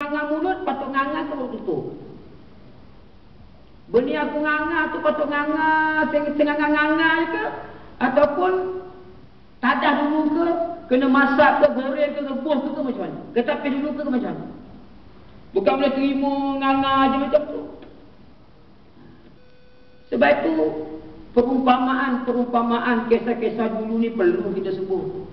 nganga mulut, patut nganga terus tutup. Beni aku nganga tu patut nganga, tengah nganga ke? Ataupun tadah dulu ke? Kena masak ke, goreng ke, rebus ke macam mana? Ketapis dulu ke macam mana? Bukan boleh terima nganga je macam tu. Sebab itu perumpamaan kisah-kisah dulu ni perlu kita sebut.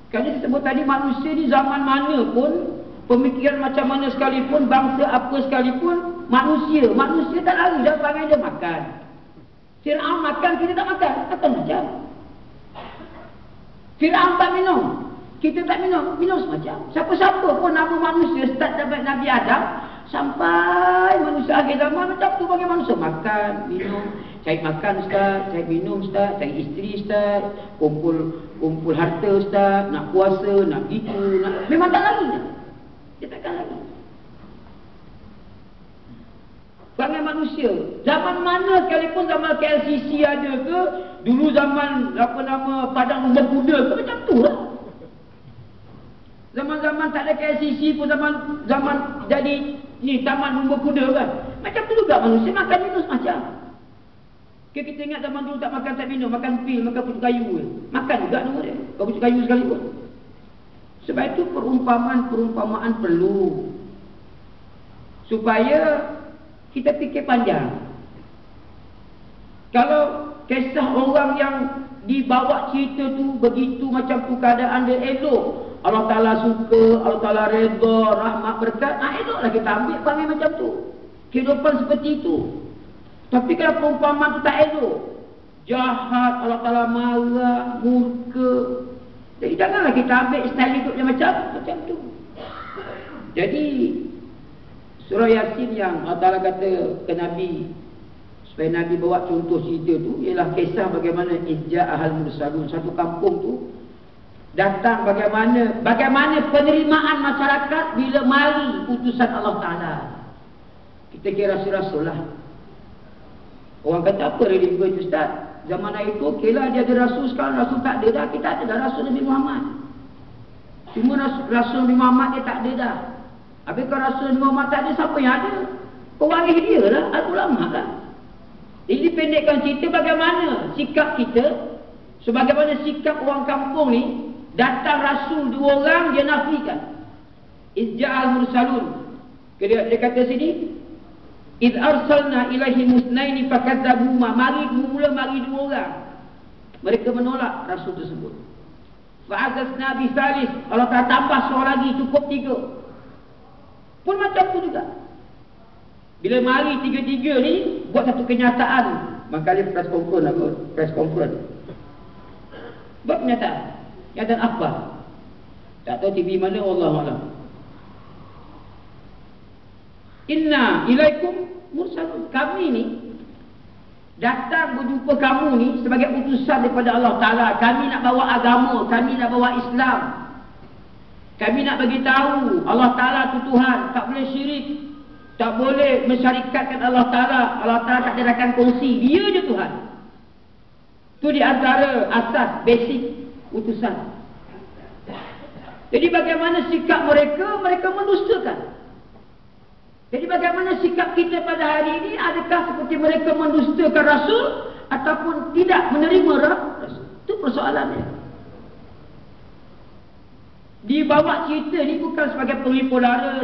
Kerana disebut tadi manusia ni zaman mana pun, pemikiran macam mana sekalipun, bangsa apa sekalipun, manusia tak lari dah perangai dia makan. Fir'aun makan, kita tak makan. Akan macam Fir'aun tak minum, kita tak minum semacam. Siapa-siapa pun nama manusia start daripada Nabi Adam sampai manusia akhir zaman macam tu. Bagi manusia makan, minum, cari makan Ustaz, cari minum Ustaz, cari isteri Ustaz, kumpul harta Ustaz, nak puasa, nak gitu, memang tak lari dah. Dia takkan lari. Perangai manusia. Zaman mana sekalipun, zaman KLCC ada ke, dulu zaman Padang Lumba Kuda ke, macam tu lah. Zaman-zaman tak ada KLCC pun, zaman jadi ni Taman Lumba Kuda kan. Macam tu juga manusia makan minum semacam. Kita ingat zaman dulu tak makan tak minum, makan pil, makan pucuk kayu ke. Makan juga nama dia, kau pucuk kayu sekalipun. Sebab itu perumpamaan perlu supaya kita fikir panjang. Kalau kisah orang yang dibawa cerita tu begitu macam tu keadaan dia elok, Allah Ta'ala suka, Allah Ta'ala redha, rahmat, berkat, eloklah kita ambil panggil macam tu. Kehidupan seperti itu. Tapi kalau perumpamaan tu tak elok, jahat, Allah Ta'ala marah, murka, jadi janganlah kita ambil style hidup yang macam tu. Jadi surah Yasin yang Allah Ta'ala kata ke Nabi, supaya Nabi bawa contoh cerita tu, ialah kisah bagaimana Ija'ahal Mursalun, satu kampung tu datang bagaimana penerimaan masyarakat bila mari utusan Allah Ta'ala. Kita kira rasul-rasul lah. Orang kata apa religion itu Ustaz? Zaman itu kira dia ada rasul, sekarang rasul tak ada dah. Kita ada dah rasul Nabi Muhammad. Cuma rasul Nabi Muhammad dia tak ada dah. Habis kalau rasul Nabi Muhammad tak ada, siapa yang ada? Pewaris dia lah, ulama lah. Jadi pendekkan cerita bagaimana sikap kita, sebagaimana sikap orang kampung ni. Datang rasul 2 orang, dia nafikan. Izja'al mursalun. Dia kata sini, Iz arsalna ilaihi musnaini fakadzabuma. Mari 2 orang. Mereka menolak rasul tersebut. Fa'azazna bi salis. Allah Ta'ala tambah seorang lagi, cukup 3. Pun macam tu juga. Bila mari 3-3 ni buat satu kenyataan. Makanya press conference. Buat kenyataan. Kenyataan apa? Tak tahu TV mana, Allah Alam. Inna ilaikum mursalun. Kami ni datang berjumpa kamu ni sebagai utusan daripada Allah Ta'ala. Kami nak bawa agama, kami nak bawa Islam. Kami nak bagi tahu Allah Ta'ala tu Tuhan, tak boleh syirik, tak boleh mensyarikatkan Allah Ta'ala. Allah Ta'ala tak jadikan kongsi, dia je Tuhan. Tu di antara asas basic utusan. Jadi bagaimana sikap mereka? Mereka mendustakan. Jadi bagaimana sikap kita pada hari ini? Adakah seperti mereka mendustakan Rasul ataupun tidak menerima Rasul? Itu persoalannya. Dibawa cerita ni bukan sebagai penghibur lara,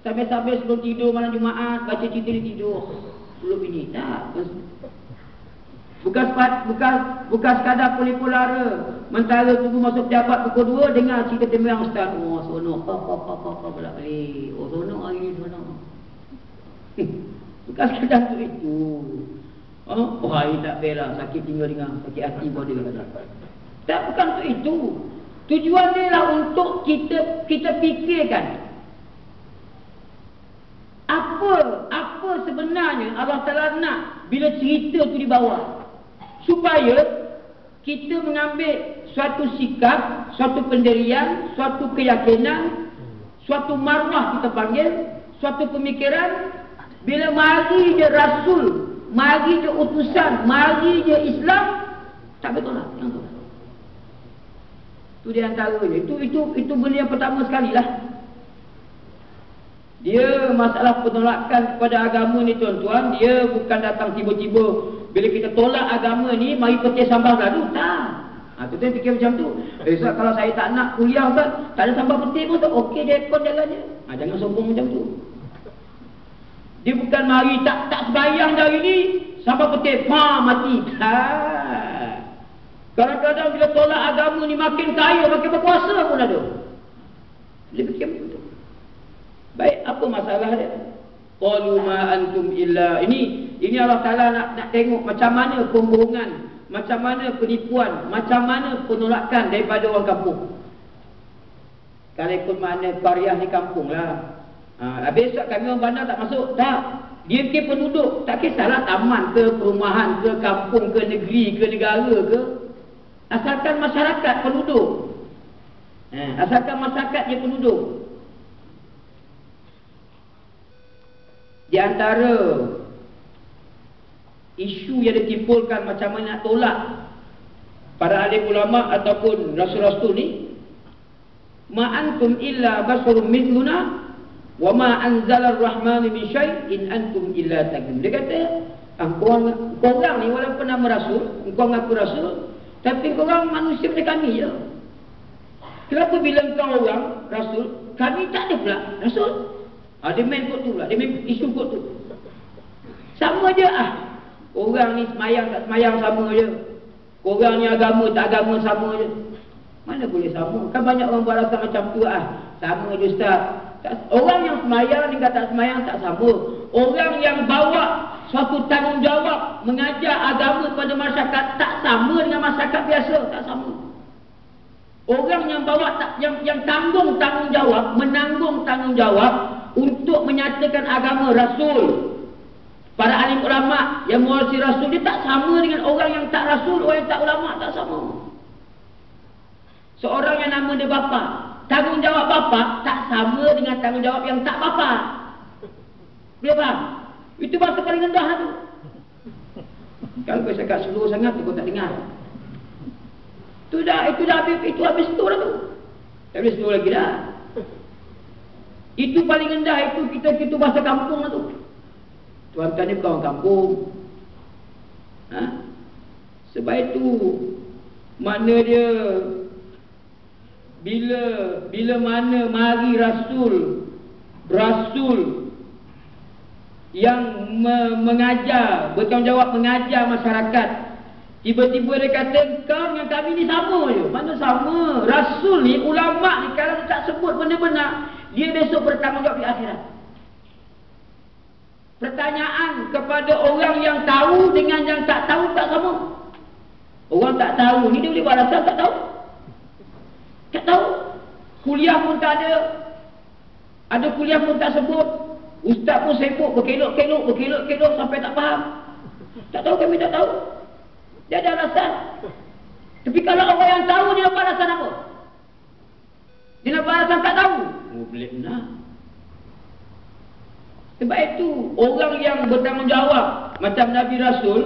sambil-sambil sebelum tidur malam Jumaat baca cerita ni tidur sebelum ini. Tak. Bukan sekadar pelipur lara. Mentara tunggu masuk pejabat pukul 2, dengar cerita tembiang Ustaz. Oh, sonok. Apa pula balik. Oh, sonok hari ni, sonok. Bukan sekadar tu itu. Oh, hari tak belah. Sakit tinggal dengan sakit hati pun dia kata. Tak, bukan tu itu. Tujuan dia lah untuk kita fikirkan. Apa sebenarnya Allah Ta'ala nak bila cerita tu dibawa. Supaya kita mengambil suatu sikap, suatu pendirian, suatu keyakinan, suatu marwah kita panggil, suatu pemikiran. Bila mari je Rasul, mari je utusan, mari je Islam, tak betul lah. Yang tu. Itu di antaranya. Itu benda yang pertama sekali lah. Dia masalah penolakan kepada agama ni tuan-tuan, dia bukan datang tiba-tiba bila kita tolak agama ni mari petik sambal lalu. Tak. Tu dia fikir macam tu. Besok kalau saya tak nak kuliah Ustaz, tak ada sambal petik pun tak okey, dia ekor jalan je. Jangan sombong macam tu. Dia bukan mari tak sembahyang hari ni sambal petik mati. Kadang-kadang bila tolak agama ni makin kaya, makin berkuasa pun ada. Dia fikir macam tu. Baik, apa masalah dia? Qalu ma antum illa. Ini Allah Taala nak tengok macam mana pembohongan, macam mana penipuan, macam mana penolakan daripada orang kampung. Kalau ikut makna qaryah di kampung lah. Besok kami orang bandar tak masuk. Tak. Dia ke penduduk. Tak kisahlah taman ke, perumahan ke, kampung ke, negeri ke, negara ke. Asalkan masyarakat penduduk. Asalkan masyarakat dia penduduk. Di antara isu yang ditimbulkan macam mana nak tolak para alim ulama ataupun rasul-rasul ni, ma antum illa basharun mithluna wa ma anzala ar-rahmanu min syai' in antum illa takdzibun. Dia kata, korang ni walaupun nama rasul, kau ngaku rasul, tapi korang manusia macam kami je. Kenapa bila kau orang rasul, kami tak ada pula rasul? Dia main kot tu pula, dia main isu kot tu. Sama je orang ni semayang tak semayang sama je. Orang ni agama tak agama sama je. Mana boleh sama? Kan banyak orang buat rasa macam tu sama je Ustaz. Orang yang semayang dengan tak semayang tak sama. Orang yang bawa suatu tanggungjawab mengajar agama kepada masyarakat tak sama dengan masyarakat biasa, tak sama. Orang yang bawa yang tanggung tanggungjawab, menanggung tanggungjawab untuk menyatakan agama Rasul, para alim ulama yang mewarisi Rasul, dia tak sama dengan orang yang tak Rasul, orang yang tak ulama, tak sama. Seorang yang nama dia bapa, tanggungjawab bapa tak sama dengan tanggungjawab yang tak bapa. Boleh faham? Itu bahasa paling rendah tu. Kalau kau cakap slow sangat, kau tak dengar. Itu dah habis tu lah tu. Tak habis tu lagi dah. Itu paling rendah, itu bahasa kampung lah tu. Tuan-tuan ni bukan orang kampung. Sebab itu mana dia bila mana mari rasul yang mengajar, bertanggungjawab mengajar masyarakat, tiba-tiba dia kata kau dengan kami ni sama je. Mana sama? Rasul ni, ulama ni, kalau dia tak sebut benda-benda, dia besok bertanggungjawab di akhirat. Pertanyaan kepada orang yang tahu dengan yang tak tahu tak sama. Orang tak tahu ni dia boleh buat rasa tak tahu. Tak tahu. Kuliah pun tak ada. Ada kuliah pun tak sebut. Ustaz pun sibuk berkelok-kelok sampai tak faham. Tak tahu, kami tak tahu. Dia ada alasan. Tapi kalau orang yang tahu, dia dapat alasan apa? Dia dapat alasan tak tahu. Boleh benar. Sebab itu orang yang bertanggungjawab macam Nabi Rasul,